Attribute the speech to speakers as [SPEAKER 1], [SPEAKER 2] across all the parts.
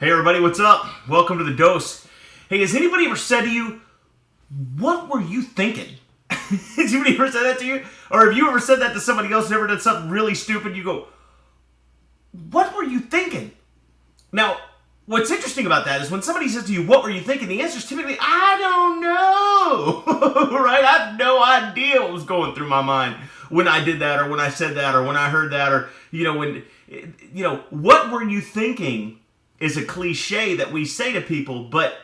[SPEAKER 1] Hey everybody, what's up? Welcome to The Dose. Hey, has anybody ever said to you, what were you thinking? Has anybody ever said that to you? Or have you ever said that to somebody else who ever did something really stupid? You go, what were you thinking? Now, what's interesting about that is when somebody says to you, what were you thinking? The answer is typically, I don't know. Right? I have no idea what was going through my mind when I did that or when I said that or when I heard that or, what were you thinking is a cliche that we say to people, but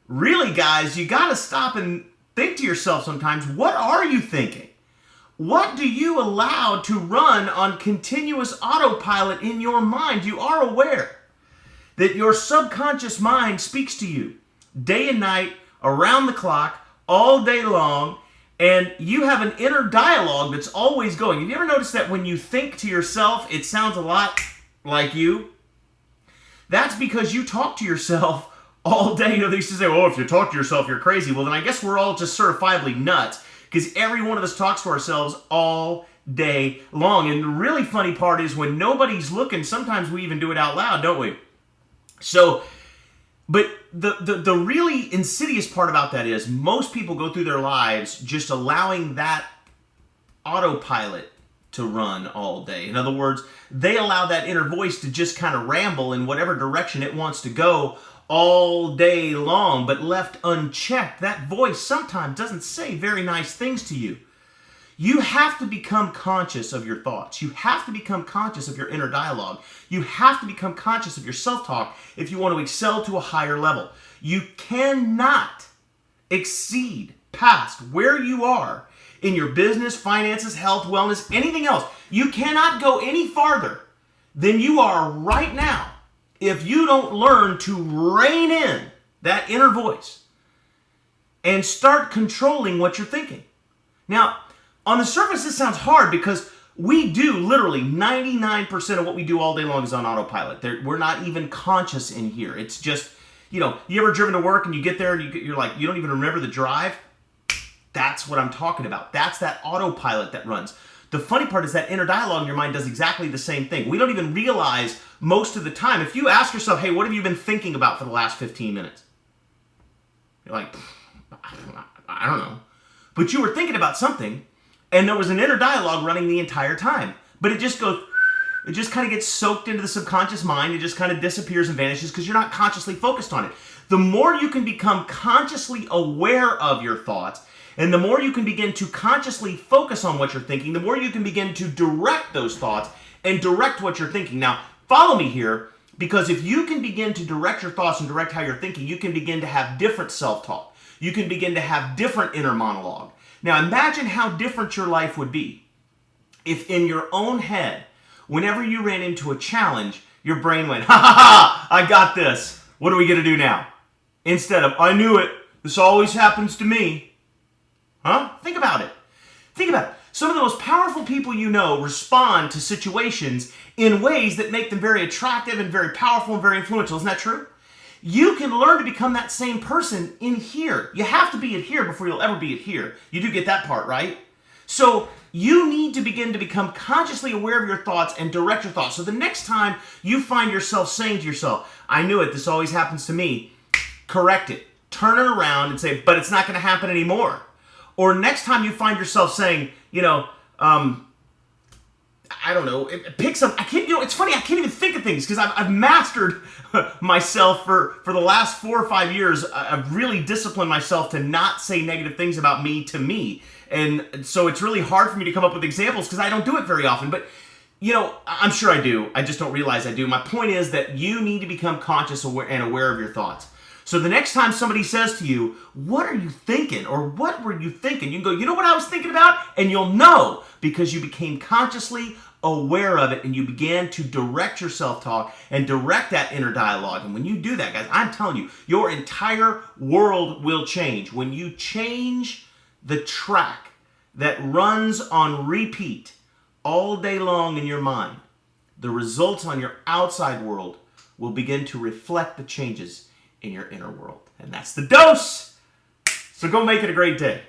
[SPEAKER 1] really, guys, you got to stop and think to yourself sometimes, what are you thinking? What do you allow to run on continuous autopilot in your mind? You are aware that your subconscious mind speaks to you day and night, around the clock, all day long, and you have an inner dialogue that's always going. Have you ever noticed that when you think to yourself, it sounds a lot like you? That's because you talk to yourself all day. They used to say, oh, if you talk to yourself, you're crazy. Well, then I guess we're all just certifiably nuts because every one of us talks to ourselves all day long. And the really funny part is when nobody's looking, sometimes we even do it out loud, don't we? So, but the really insidious part about that is most people go through their lives just allowing that autopilot to run all day. In other words, they allow that inner voice to just kind of ramble in whatever direction it wants to go all day long, but left unchecked, that voice sometimes doesn't say very nice things to you. You have to become conscious of your thoughts. You have to become conscious of your inner dialogue. You have to become conscious of your self-talk if you want to excel to a higher level. You cannot exceed past where you are in your business, finances, health, wellness, anything else. You cannot go any farther than you are right now if you don't learn to rein in that inner voice and start controlling what you're thinking. Now, on the surface, this sounds hard because we do literally 99% of what we do all day long is on autopilot. We're not even conscious in here. It's just, you ever driven to work and you get there and you're like, you don't even remember the drive? That's what I'm talking about. That's that autopilot that runs. The funny part is that inner dialogue in your mind does exactly the same thing. We don't even realize most of the time. If you ask yourself, hey, what have you been thinking about for the last 15 minutes? You're like, I don't know. But you were thinking about something, and there was an inner dialogue running the entire time. But it just kind of gets soaked into the subconscious mind. It just kind of disappears and vanishes because you're not consciously focused on it. The more you can become consciously aware of your thoughts, and the more you can begin to consciously focus on what you're thinking, the more you can begin to direct those thoughts and direct what you're thinking. Now, follow me here, because if you can begin to direct your thoughts and direct how you're thinking, you can begin to have different self-talk. You can begin to have different inner monologue. Now, imagine how different your life would be if in your own head, whenever you ran into a challenge, your brain went, ha ha ha, I got this. What are we going to do now? Instead of, I knew it. This always happens to me. Huh? Think about it. Think about it. Some of the most powerful people you know respond to situations in ways that make them very attractive and very powerful and very influential. Isn't that true? You can learn to become that same person in here. You have to be it here before you'll ever be it here. You do get that part, right? So you need to begin to become consciously aware of your thoughts and direct your thoughts. So the next time you find yourself saying to yourself, I knew it, this always happens to me, correct it. Turn it around and say, but it's not going to happen anymore. Or next time you find yourself saying, I don't know, pick some, it's funny, I can't even think of things because I've mastered myself for the last 4 or 5 years. I've really disciplined myself to not say negative things about me to me. And so it's really hard for me to come up with examples because I don't do it very often. But, I'm sure I do. I just don't realize I do. My point is that you need to become conscious and aware of your thoughts. So the next time somebody says to you, what are you thinking? Or what were you thinking? You can go, you know what I was thinking about? And you'll know because you became consciously aware of it and you began to direct your self-talk and direct that inner dialogue. And when you do that, guys, I'm telling you, your entire world will change. When you change the track that runs on repeat all day long in your mind, the results on your outside world will begin to reflect the changes in your inner world. And that's the dose. So go make it a great day.